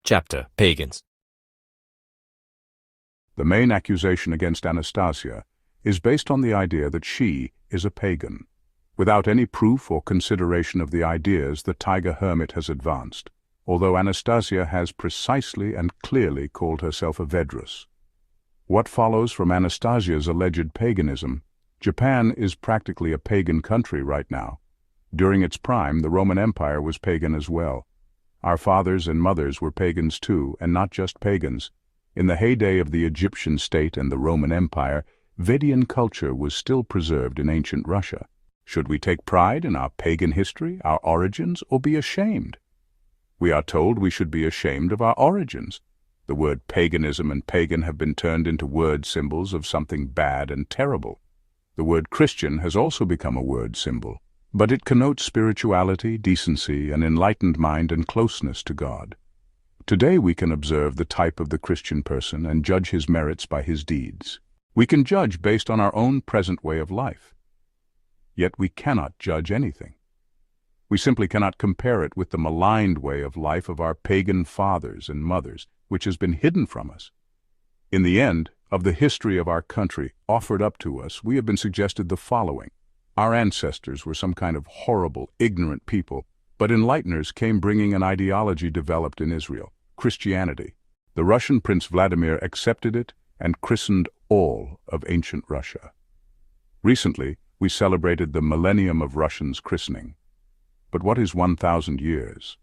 Chapter Pagans. The main accusation against Anastasia is based on the idea that she is a pagan, without any proof or consideration of the ideas the tiger hermit has advanced, although Anastasia has precisely and clearly called herself a Vedrus. What follows from Anastasia's alleged paganism? Japan is practically a pagan country right now. During its prime, the Roman Empire was pagan as well. Our fathers and mothers were pagans too, and not just pagans. In the heyday of the Egyptian state and the Roman Empire, Vedic culture was still preserved in ancient Russia. Should we take pride in our pagan history, our origins, or be ashamed? We are told we should be ashamed of our origins. The word paganism and pagan have been turned into word symbols of something bad and terrible. The word Christian has also become a word symbol, but it connotes spirituality, decency, an enlightened mind and closeness to God. Today we can observe the type of the Christian person and judge his merits by his deeds. We can judge based on our own present way of life. Yet we cannot judge anything. We simply cannot compare it with the maligned way of life of our pagan fathers and mothers, which has been hidden from us. In the end of the history of our country offered up to us, we have been suggested the following. Our ancestors were some kind of horrible, ignorant people, but enlighteners came bringing an ideology developed in Israel, Christianity. The Russian Prince Vladimir accepted it and christened all of ancient Russia. Recently, we celebrated the millennium of Russians' christening. But what is 1,000 years?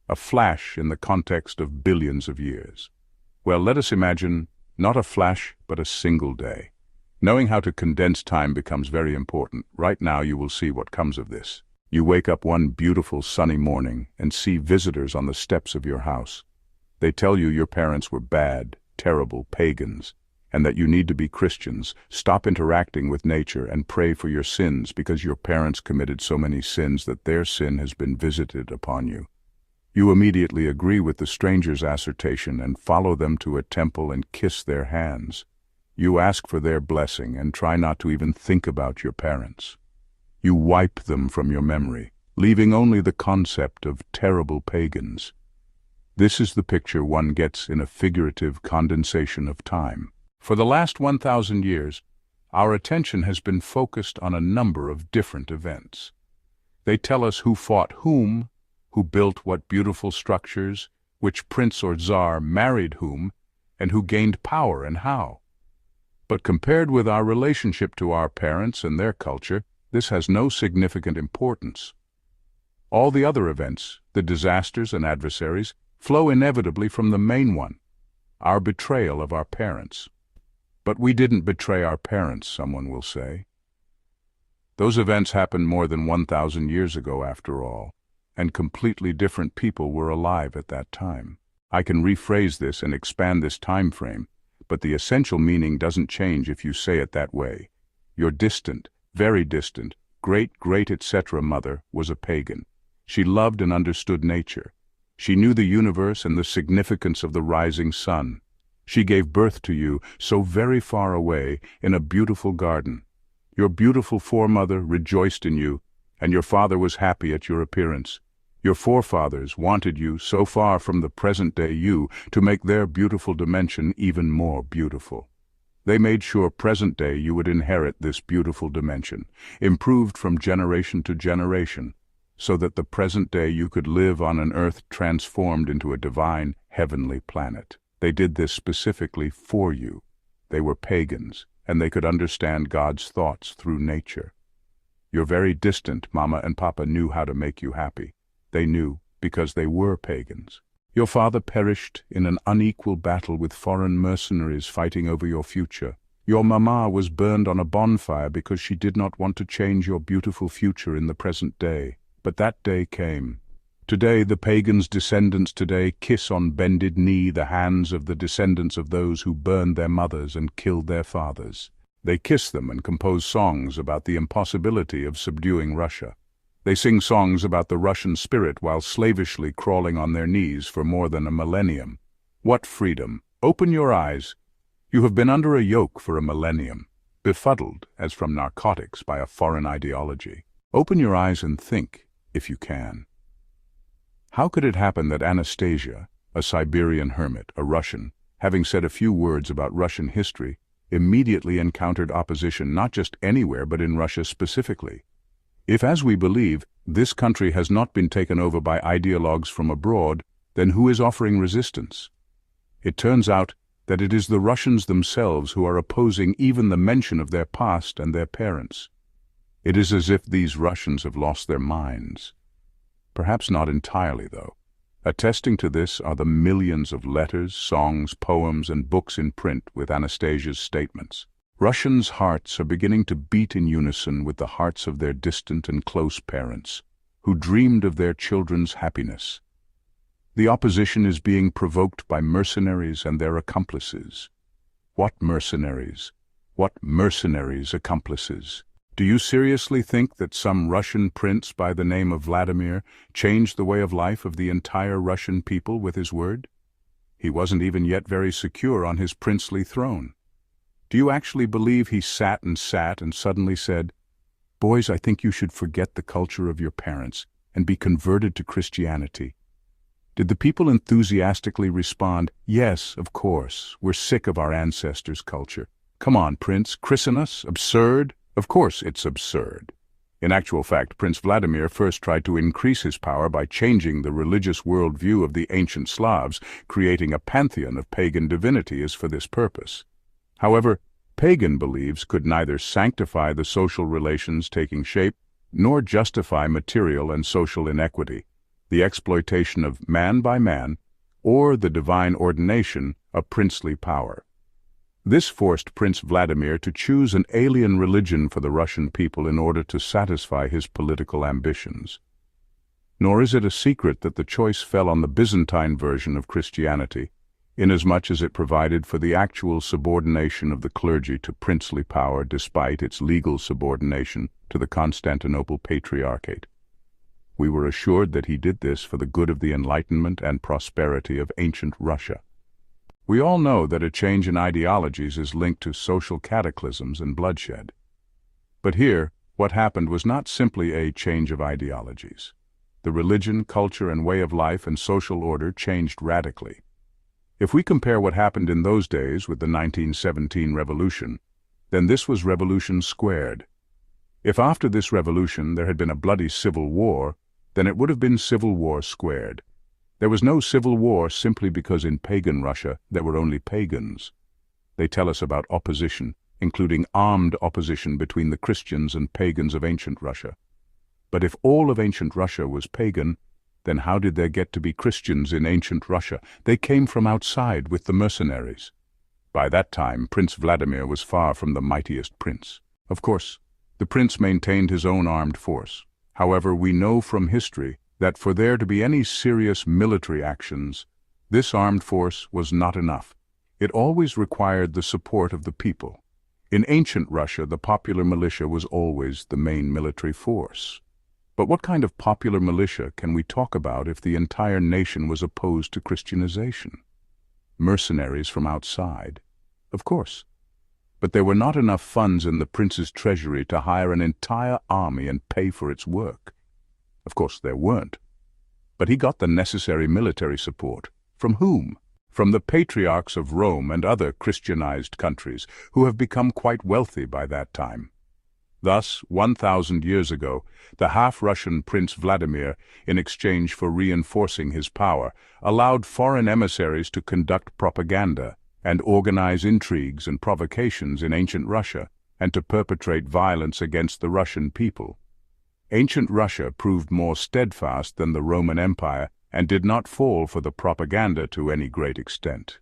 A flash in the context of billions of years. Well, let us imagine not a flash, but a single day. Knowing how to condense time becomes very important. Right now you will see what comes of this. You wake up one beautiful sunny morning and see visitors on the steps of your house. They tell you your parents were bad, terrible pagans, and that you need to be Christians. Stop interacting with nature and pray for your sins because your parents committed so many sins that their sin has been visited upon you. You immediately agree with the stranger's assertion and follow them to a temple and kiss their hands. You ask for their blessing and try not to even think about your parents. You wipe them from your memory, leaving only the concept of terrible pagans. This is the picture one gets in a figurative condensation of time. For the last 1,000 years, our attention has been focused on a number of different events. They tell us who fought whom, who built what beautiful structures, which prince or czar married whom, and who gained power and how. But compared with our relationship to our parents and their culture, this has no significant importance. All the other events, the disasters and adversaries, flow inevitably from the main one, our betrayal of our parents. But we didn't betray our parents, someone will say. Those events happened more than 1,000 years ago after all, and completely different people were alive at that time. I can rephrase this and expand this time frame, but the essential meaning doesn't change if you say it that way. Your distant, very distant, great etc. mother was a pagan. She loved and understood nature. She knew the universe and the significance of the rising sun. She gave birth to you so very far away in a beautiful garden. Your beautiful foremother rejoiced in you, and your father was happy at your appearance. Your forefathers wanted you so far from the present-day you to make their beautiful dimension even more beautiful. They made sure present-day you would inherit this beautiful dimension, improved from generation to generation, so that the present-day you could live on an earth transformed into a divine, heavenly planet. They did this specifically for you. They were pagans, and they could understand God's thoughts through nature. Your very distant Mama and Papa knew how to make you happy. They knew because they were pagans. Your father perished in an unequal battle with foreign mercenaries fighting over your future. Your mama was burned on a bonfire because she did not want to change your beautiful future in the present day. But that day came. Today the pagans' descendants today kiss on bended knee the hands of the descendants of those who burned their mothers and killed their fathers. They kiss them and compose songs about the impossibility of subduing Russia. They sing songs about the Russian spirit while slavishly crawling on their knees for more than a millennium. What freedom! Open your eyes. You have been under a yoke for a millennium, befuddled as from narcotics by a foreign ideology. Open your eyes and think, if you can. How could it happen that Anastasia, a Siberian hermit, a Russian, having said a few words about Russian history, immediately encountered opposition not just anywhere but in Russia specifically. If, as we believe, this country has not been taken over by ideologues from abroad, then who is offering resistance? It turns out that it is the Russians themselves who are opposing even the mention of their past and their parents. It is as if these Russians have lost their minds. Perhaps not entirely, though. Attesting to this are the millions of letters, songs, poems, and books in print with Anastasia's statements. Russians' hearts are beginning to beat in unison with the hearts of their distant and close parents, who dreamed of their children's happiness. The opposition is being provoked by mercenaries and their accomplices. What mercenaries? What mercenaries' accomplices? Do you seriously think that some Russian prince by the name of Vladimir changed the way of life of the entire Russian people with his word? He wasn't even yet very secure on his princely throne. Do you actually believe he sat and suddenly said, "Boys, I think you should forget the culture of your parents and be converted to Christianity"? Did the people enthusiastically respond, "Yes, of course, we're sick of our ancestors' culture. Come on, Prince, christen us? Absurd? Of course it's absurd." In actual fact, Prince Vladimir first tried to increase his power by changing the religious worldview of the ancient Slavs, creating a pantheon of pagan divinities for this purpose. However, pagan beliefs could neither sanctify the social relations taking shape nor justify material and social inequity, the exploitation of man by man, or the divine ordination of princely power. This forced Prince Vladimir to choose an alien religion for the Russian people in order to satisfy his political ambitions. Nor is it a secret that the choice fell on the Byzantine version of Christianity, inasmuch as it provided for the actual subordination of the clergy to princely power despite its legal subordination to the Constantinople Patriarchate. We were assured that he did this for the good of the enlightenment and prosperity of ancient Russia. We all know that a change in ideologies is linked to social cataclysms and bloodshed. But here, what happened was not simply a change of ideologies. The religion, culture, and way of life and social order changed radically. If we compare what happened in those days with the 1917 revolution, then this was revolution squared. If after this revolution there had been a bloody civil war, then it would have been civil war squared. There was no civil war simply because in pagan Russia there were only pagans. They tell us about opposition, including armed opposition between the Christians and pagans of ancient Russia. But if all of ancient Russia was pagan, then how did there get to be Christians in ancient Russia? They came from outside with the mercenaries. By that time, Prince Vladimir was far from the mightiest prince. Of course, the prince maintained his own armed force. However, we know from history that for there to be any serious military actions, this armed force was not enough. It always required the support of the people. In ancient Russia, the popular militia was always the main military force. But what kind of popular militia can we talk about if the entire nation was opposed to Christianization? Mercenaries from outside, of course. But there were not enough funds in the prince's treasury to hire an entire army and pay for its work. Of course there weren't. But he got the necessary military support. From whom? From the patriarchs of Rome and other Christianized countries, who have become quite wealthy by that time. Thus, 1,000 years ago, the half-Russian Prince Vladimir, in exchange for reinforcing his power, allowed foreign emissaries to conduct propaganda and organize intrigues and provocations in ancient Russia, and to perpetrate violence against the Russian people. Ancient Russia proved more steadfast than the Roman Empire and did not fall for the propaganda to any great extent.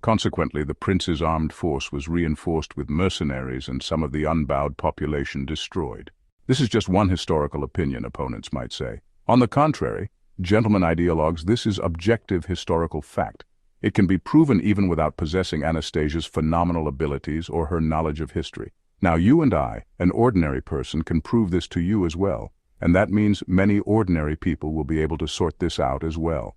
Consequently, the prince's armed force was reinforced with mercenaries and some of the unbowed population destroyed. This is just one historical opinion, opponents might say. On the contrary, gentlemen ideologues, this is objective historical fact. It can be proven even without possessing Anastasia's phenomenal abilities or her knowledge of history. Now you and I, an ordinary person, can prove this to you as well, and that means many ordinary people will be able to sort this out as well.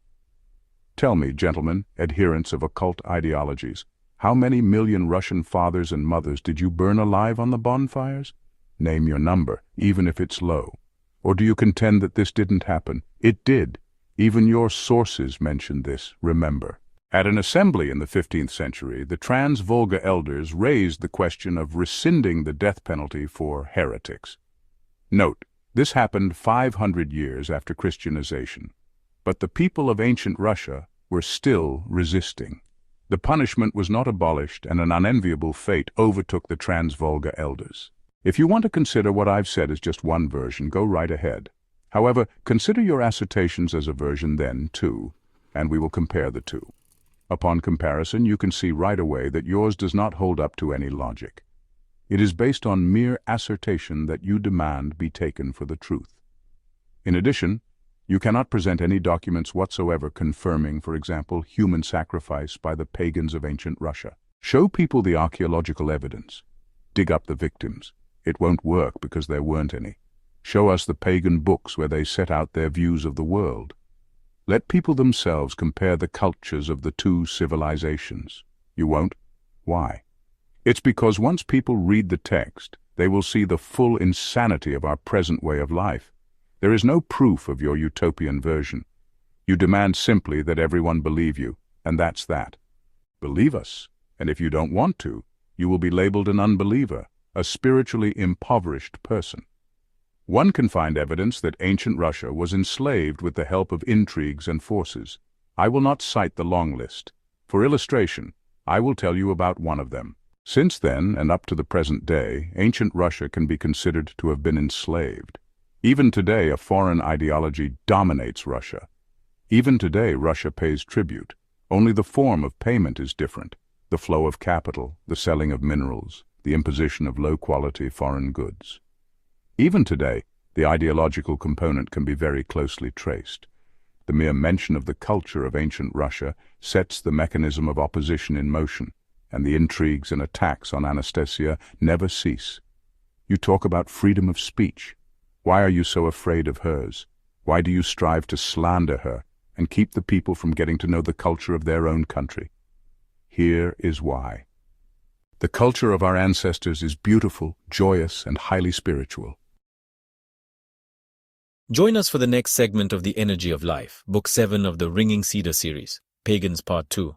Tell me, gentlemen, adherents of occult ideologies, how many million Russian fathers and mothers did you burn alive on the bonfires? Name your number, even if it's low. Or do you contend that this didn't happen? It did. Even your sources mention this, remember. At an assembly in the 15th century, the Trans-Volga elders raised the question of rescinding the death penalty for heretics. Note, this happened 500 years after Christianization, but the people of ancient Russia were still resisting. The punishment was not abolished, and an unenviable fate overtook the Trans-Volga elders. If you want to consider what I've said as just one version, go right ahead. However, consider your assertions as a version then, too, and we will compare the two. Upon comparison, you can see right away that yours does not hold up to any logic. It is based on mere assertion that you demand be taken for the truth. In addition, you cannot present any documents whatsoever confirming, for example, human sacrifice by the pagans of ancient Russia. Show people the archaeological evidence. Dig up the victims. It won't work because there weren't any. Show us the pagan books where they set out their views of the world. Let people themselves compare the cultures of the two civilizations. You won't? Why? It's because once people read the text, they will see the full insanity of our present way of life. There is no proof of your utopian version. You demand simply that everyone believe you, and that's that. Believe us, and if you don't want to, you will be labeled an unbeliever, a spiritually impoverished person. One can find evidence that ancient Russia was enslaved with the help of intrigues and forces. I will not cite the long list. For illustration, I will tell you about one of them. Since then, and up to the present day, ancient Russia can be considered to have been enslaved. Even today, a foreign ideology dominates Russia. Even today, Russia pays tribute. Only the form of payment is different. The flow of capital, the selling of minerals, the imposition of low-quality foreign goods. Even today, the ideological component can be very closely traced. The mere mention of the culture of ancient Russia sets the mechanism of opposition in motion, and the intrigues and attacks on Anastasia never cease. You talk about freedom of speech. Why are you so afraid of hers? Why do you strive to slander her and keep the people from getting to know the culture of their own country? Here is why. The culture of our ancestors is beautiful, joyous, and highly spiritual. Join us for the next segment of The Energy of Life, Book 7 of the Ringing Cedar series, Pagans Part 2.